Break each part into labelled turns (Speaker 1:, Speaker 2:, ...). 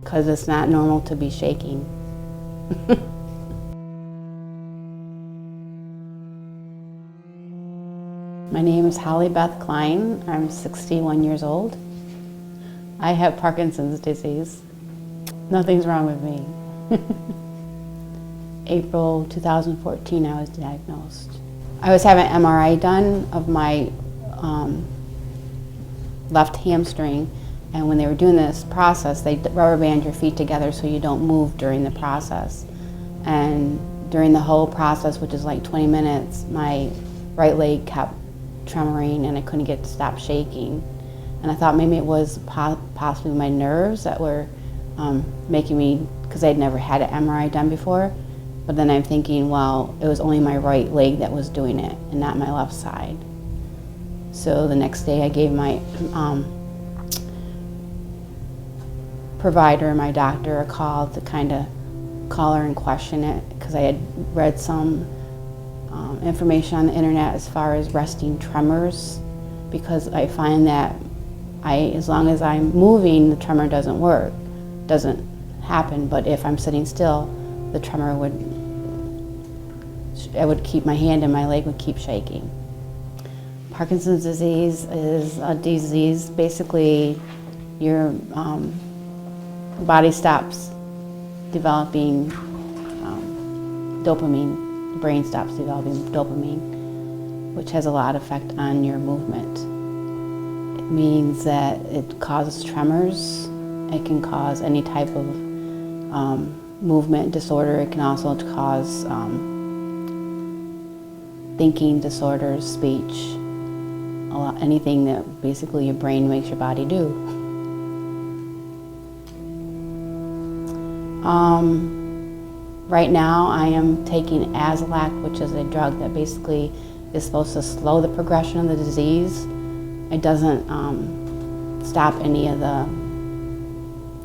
Speaker 1: Because it's not normal to be shaking. My name is Holly Beth Klein. I'm 61 years old. I have Parkinson's disease. Nothing's wrong with me. April 2014, I was diagnosed. I was having an MRI done of my left hamstring, and when they were doing this process, they rubber band your feet together so you don't move during the process. And during the whole process, which is like 20 minutes, my right leg kept tremoring and I couldn't get to stop shaking. And I thought maybe it was possibly my nerves that were making me, because I'd never had an MRI done before. But then I'm thinking, well, it was only my right leg that was doing it and not my left side. So the next day I gave my provider, my doctor, a call to kind of call her and question it, because I had read some information on the internet as far as resting tremors, because I find that as long as I'm moving, the tremor doesn't happen, but if I'm sitting still, the tremor would keep, my hand and my leg would keep shaking. Parkinson's disease is a disease, basically your body stops developing dopamine, the brain stops developing dopamine, which has a lot of effect on your movement. It means that it causes tremors. It can cause any type of movement disorder. It can also cause thinking disorders, speech, anything that basically your brain makes your body do. Right now I am taking Azalac, which is a drug that basically is supposed to slow the progression of the disease. It doesn't stop any of the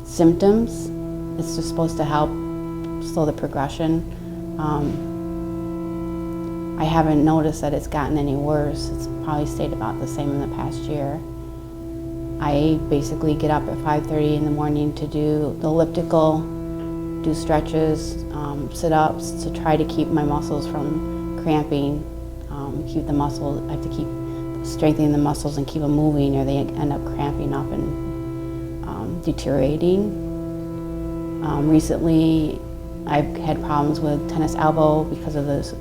Speaker 1: symptoms. It's just supposed to help slow the progression. I haven't noticed that it's gotten any worse. It's probably stayed about the same in the past year. I basically get up at 5:30 in the morning to do the elliptical, do stretches, sit-ups to try to keep my muscles from cramping, keep the muscle, I have to keep strengthening the muscles and keep them moving, or they end up cramping up and deteriorating. Recently, I've had problems with tennis elbow because of this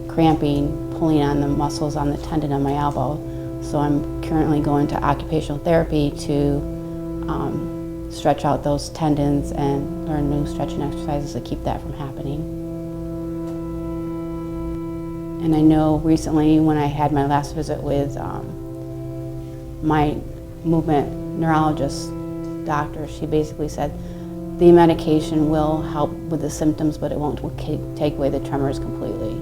Speaker 1: cramping, pulling on the muscles on the tendon of my elbow. So I'm currently going to occupational therapy to stretch out those tendons and learn new stretching exercises to keep that from happening. And I know recently when I had my last visit with my movement neurologist doctor, she basically said the medication will help with the symptoms, but it won't take away the tremors completely.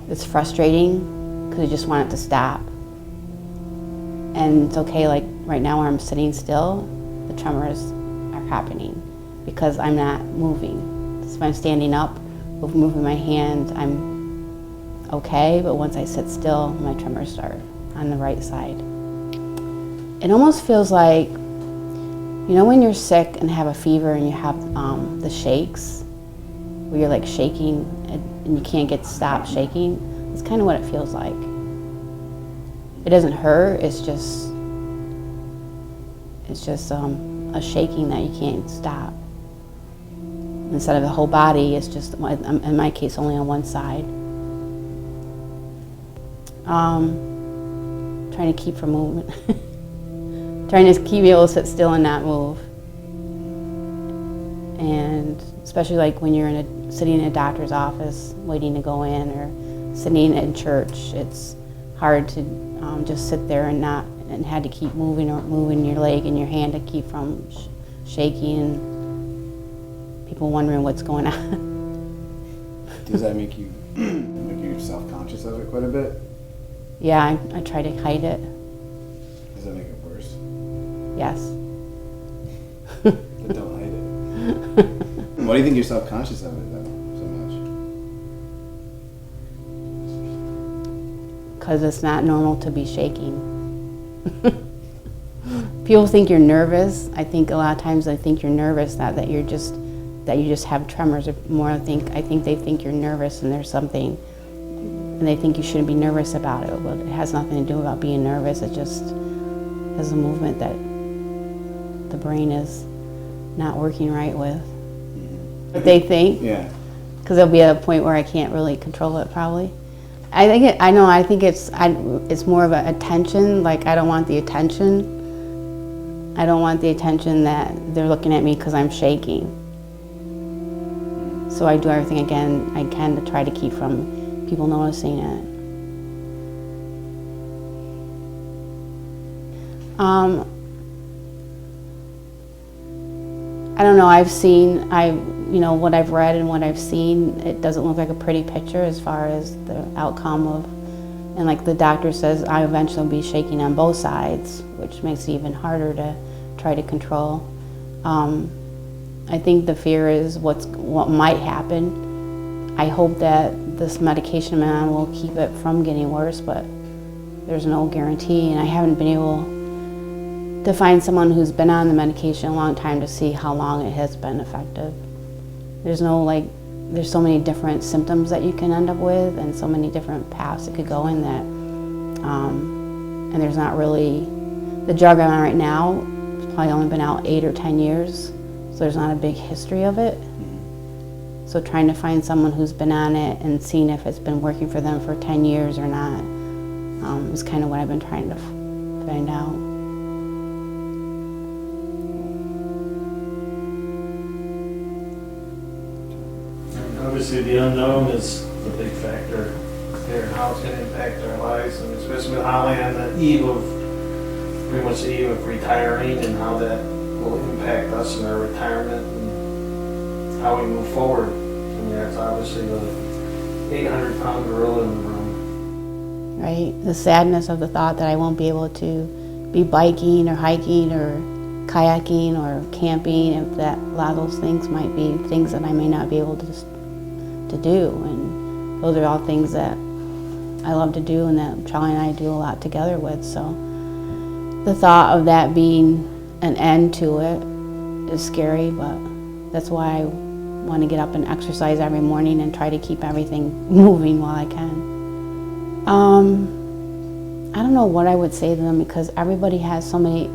Speaker 1: It's frustrating because you just want it to stop. And it's okay, like right now where I'm sitting still, the tremors are happening because I'm not moving. So if I'm standing up, moving my hand, I'm okay, but once I sit still, my tremors start on the right side. It almost feels like, you know when you're sick and have a fever and you have the shakes, where you're like shaking and you can't get to stop shaking? It's kind of what it feels like. It doesn't hurt, it's just a shaking that you can't stop. Instead of the whole body, it's just, in my case, only on one side. Trying to keep from movement. Trying to keep able to sit still and not move. And especially like when you're sitting in a doctor's office waiting to go in, or sitting in church, it's hard to just sit there and had to keep moving your leg and your hand to keep from shaking. People wondering what's going on.
Speaker 2: Does that make you self-conscious of it quite a bit?
Speaker 1: Yeah, I try to hide it.
Speaker 2: Does that make it worse?
Speaker 1: Yes.
Speaker 2: But don't hide it. Why do you think you're self-conscious of it, though, so much?
Speaker 1: Because it's not normal to be shaking. people think you're nervous. I think a lot of times they think you're nervous, that you just have tremors. Or more, I think they think you're nervous and there's something, and they think you shouldn't be nervous about it. But it has nothing to do about being nervous. It just is a movement that the brain is not working right with. What they think.
Speaker 2: Yeah.
Speaker 1: Because there'll be a point where I can't really control it, probably. I think it's more of an attention. Like, I don't want the attention. I don't want the attention that they're looking at me because I'm shaking. So I do everything again I can to try to keep from people noticing it. I don't know. What I've read and what I've seen, it doesn't look like a pretty picture as far as the outcome of, and like the doctor says, I eventually will be shaking on both sides, which makes it even harder to try to control. I think the fear is what might happen. I hope that this medication I'm on will keep it from getting worse, but there's no guarantee, and I haven't been able to find someone who's been on the medication a long time to see how long it has been effective. There's so many different symptoms that you can end up with, and so many different paths it could go in that, and there's not really, the drug I'm on right now has probably only been out 8 or 10 years, so there's not a big history of it. So trying to find someone who's been on it and seeing if it's been working for them for 10 years or not is kind of what I've been trying to find out.
Speaker 3: Obviously, the unknown is the big factor there, how it's going to impact our lives, and especially with Holly on the pretty much the eve of retiring, and how that will impact us in our retirement and how we move forward. I mean, that's obviously the 800-pound gorilla in the room.
Speaker 1: Right? The sadness of the thought that I won't be able to be biking or hiking or kayaking or camping, if that, a lot of those things might be things that I may not be able to do, and those are all things that I love to do and that Charlie and I do a lot together with. So the thought of that being an end to it is scary, but that's why I want to get up and exercise every morning and try to keep everything moving while I can. I don't know what I would say to them, because everybody has so many.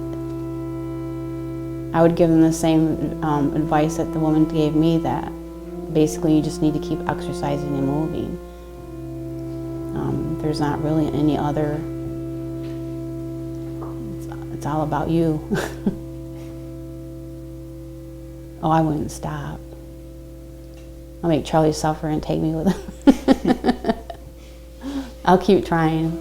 Speaker 1: I would give them the same advice that the woman gave me, that basically you just need to keep exercising and moving. There's not really any other, it's all about you. Oh, I wouldn't stop. I'll make Charlie suffer and take me with him. I'll keep trying.